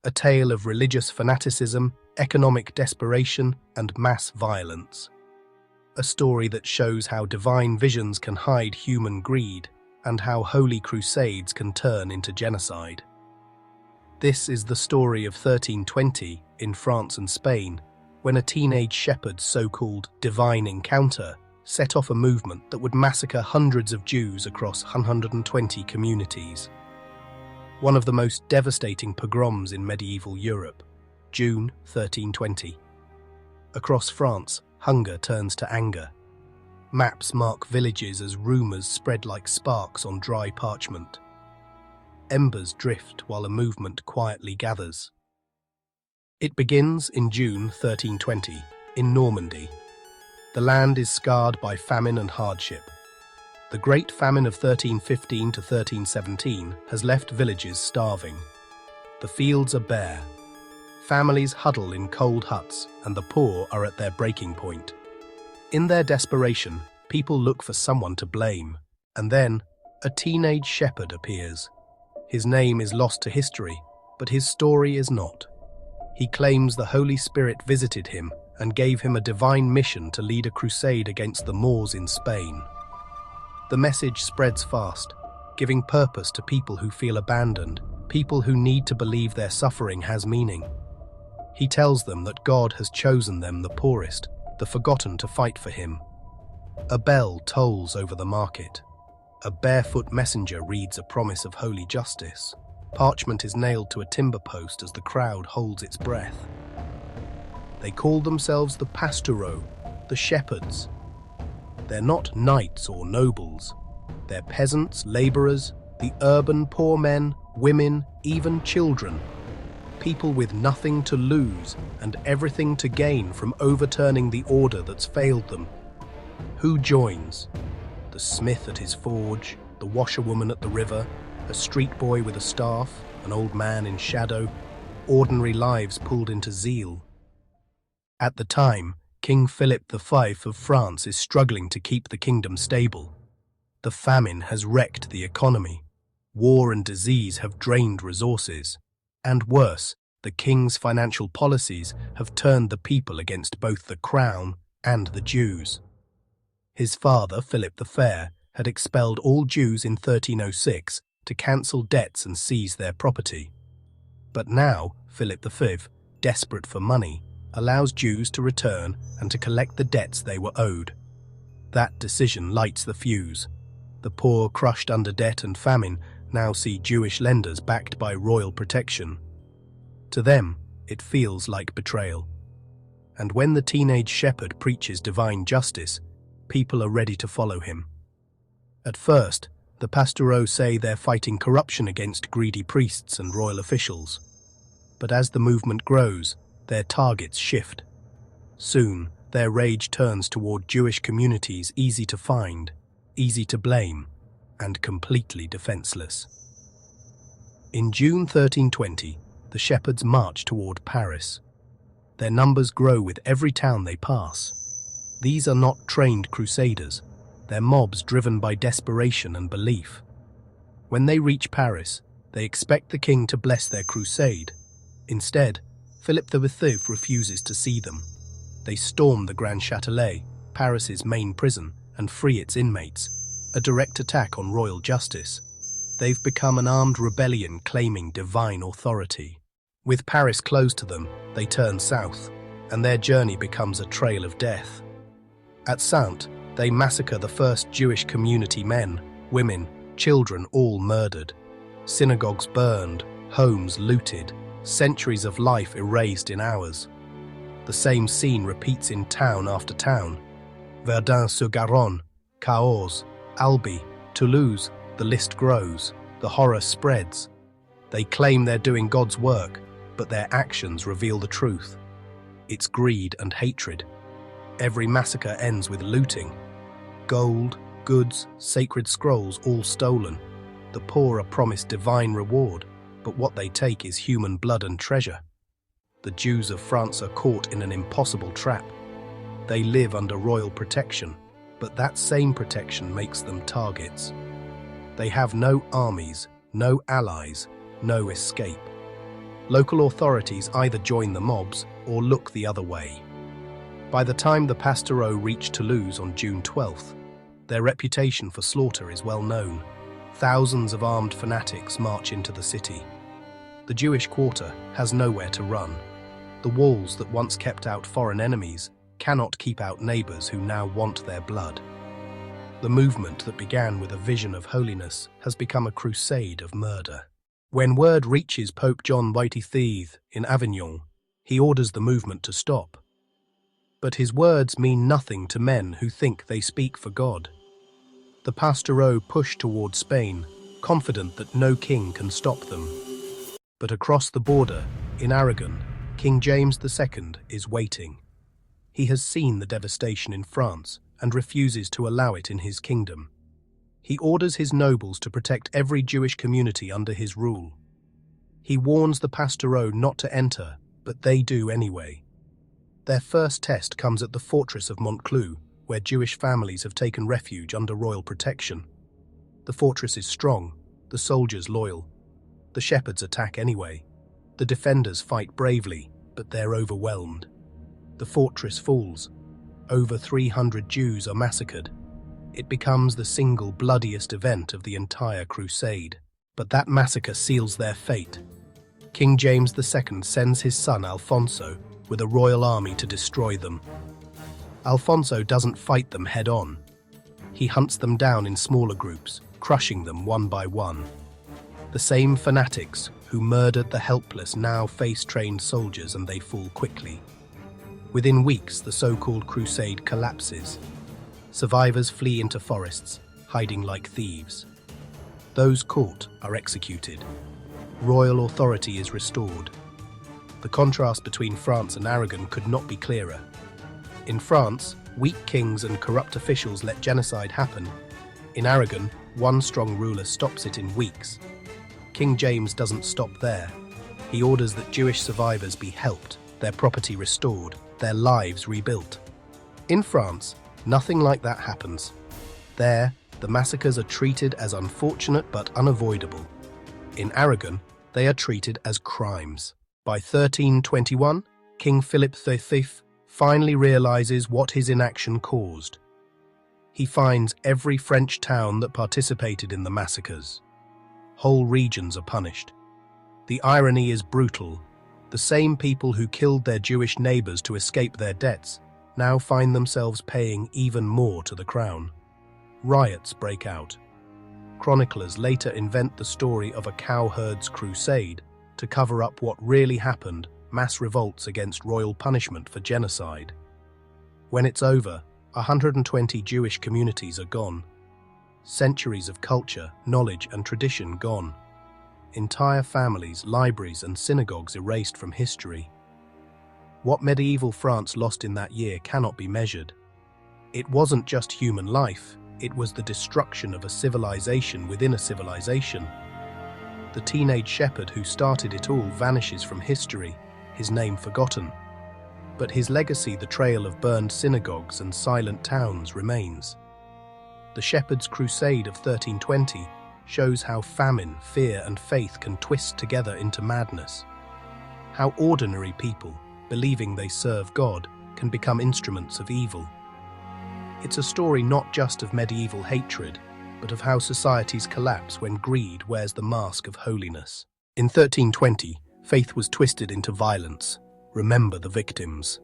a tale of religious fanaticism, economic desperation, and mass violence. A story that shows how divine visions can hide human greed and how holy crusades can turn into genocide. This is the story of 1320 in France and Spain, when a teenage shepherd's so-called divine encounter set off a movement that would massacre hundreds of Jews across 120 communities. One of the most devastating pogroms in medieval Europe, June 1320. Across France, hunger turns to anger. Maps mark villages as rumours spread like sparks on dry parchment. Embers drift while a movement quietly gathers. It begins in June 1320, in Normandy. The land is scarred by famine and hardship. The Great Famine of 1315 to 1317 has left villages starving. The fields are bare. Families huddle in cold huts, and the poor are at their breaking point. In their desperation, people look for someone to blame, and then a teenage shepherd appears. His name is lost to history, but his story is not. He claims the Holy Spirit visited him and gave him a divine mission to lead a crusade against the Moors in Spain. The message spreads fast, giving purpose to people who feel abandoned, people who need to believe their suffering has meaning. He tells them that God has chosen them, the poorest, the forgotten, to fight for him. A bell tolls over the market. A barefoot messenger reads a promise of holy justice. Parchment is nailed to a timber post as the crowd holds its breath. They call themselves the pastoureaux, the shepherds. They're not knights or nobles. They're peasants, labourers, the urban poor men, women, even children. People with nothing to lose and everything to gain from overturning the order that's failed them. Who joins? The smith at his forge, the washerwoman at the river, a street boy with a staff, an old man in shadow, ordinary lives pulled into zeal. At the time, King Philip V of France is struggling to keep the kingdom stable. The famine has wrecked the economy. War and disease have drained resources. And worse, the king's financial policies have turned the people against both the crown and the Jews. His father, Philip the Fair, had expelled all Jews in 1306 to cancel debts and seize their property. But now, Philip V, desperate for money, allows Jews to return and to collect the debts they were owed. That decision lights the fuse. The poor, crushed under debt and famine, now see Jewish lenders backed by royal protection. To them, it feels like betrayal. And when the teenage shepherd preaches divine justice, people are ready to follow him. At first, the pastoureaux say they're fighting corruption against greedy priests and royal officials. But as the movement grows, their targets shift. Soon, their rage turns toward Jewish communities easy to find, easy to blame, and completely defenseless. In June 1320, the shepherds march toward Paris. Their numbers grow with every town they pass. These are not trained crusaders. They're mobs driven by desperation and belief. When they reach Paris, they expect the king to bless their crusade. Instead, Philip V refuses to see them. They storm the Grand Châtelet, Paris's main prison, and free its inmates, a direct attack on royal justice. They've become an armed rebellion claiming divine authority. With Paris closed to them, they turn south, and their journey becomes a trail of death. At Saintes, they massacre the first Jewish community, men, women, children all murdered. Synagogues burned, homes looted, centuries of life erased in hours. The same scene repeats in town after town. Verdun-sur-Garonne, Cahors, Albi, Toulouse, the list grows, the horror spreads. They claim they're doing God's work, but their actions reveal the truth. It's greed and hatred. Every massacre ends with looting. Gold, goods, sacred scrolls all stolen. The poor are promised divine reward, but what they take is human blood and treasure. The Jews of France are caught in an impossible trap. They live under royal protection, but that same protection makes them targets. They have no armies, no allies, no escape. Local authorities either join the mobs or look the other way. By the time the Pastoureaux reach Toulouse on June 12th, their reputation for slaughter is well known. Thousands of armed fanatics march into the city. The Jewish quarter has nowhere to run. The walls that once kept out foreign enemies cannot keep out neighbors who now want their blood. The movement that began with a vision of holiness has become a crusade of murder. When word reaches Pope John XXIII in Avignon, he orders the movement to stop. But his words mean nothing to men who think they speak for God. The Pastoureaux push toward Spain, confident that no king can stop them. But across the border, in Aragon, King James II is waiting. He has seen the devastation in France and refuses to allow it in his kingdom. He orders his nobles to protect every Jewish community under his rule. He warns the Pastoureaux not to enter, but they do anyway. Their first test comes at the fortress of Montclou, where Jewish families have taken refuge under royal protection. The fortress is strong, the soldiers loyal. The shepherds attack anyway. The defenders fight bravely, but they're overwhelmed. The fortress falls. Over 300 Jews are massacred. It becomes the single bloodiest event of the entire crusade. But that massacre seals their fate. King James II sends his son Alfonso with a royal army to destroy them. Alfonso doesn't fight them head-on. He hunts them down in smaller groups, crushing them one by one. The same fanatics who murdered the helpless now face trained soldiers, and they fall quickly. Within weeks, the so-called crusade collapses. Survivors flee into forests, hiding like thieves. Those caught are executed. Royal authority is restored. The contrast between France and Aragon could not be clearer. In France, weak kings and corrupt officials let genocide happen. In Aragon, one strong ruler stops it in weeks. King James doesn't stop there. He orders that Jewish survivors be helped, their property restored, their lives rebuilt. In France, nothing like that happens. There, the massacres are treated as unfortunate but unavoidable. In Aragon, they are treated as crimes. By 1321, King Philip V finally realizes what his inaction caused. He finds every French town that participated in the massacres. Whole regions are punished. The irony is brutal. The same people who killed their Jewish neighbors to escape their debts now find themselves paying even more to the crown. Riots break out. Chroniclers later invent the story of a cowherds' crusade to cover up what really happened: mass revolts against royal punishment for genocide. When it's over, 120 Jewish communities are gone. Centuries of culture, knowledge, and tradition gone. Entire families, libraries, and synagogues erased from history. What medieval France lost in that year cannot be measured. It wasn't just human life, it was the destruction of a civilization within a civilization. The teenage shepherd who started it all vanishes from history, his name forgotten. But his legacy, the trail of burned synagogues and silent towns, remains. The Shepherds Crusade of 1320 shows how famine, fear, and faith can twist together into madness. How ordinary people, believing they serve God, can become instruments of evil. It's a story not just of medieval hatred, but of how societies collapse when greed wears the mask of holiness. In 1320, faith was twisted into violence. Remember the victims.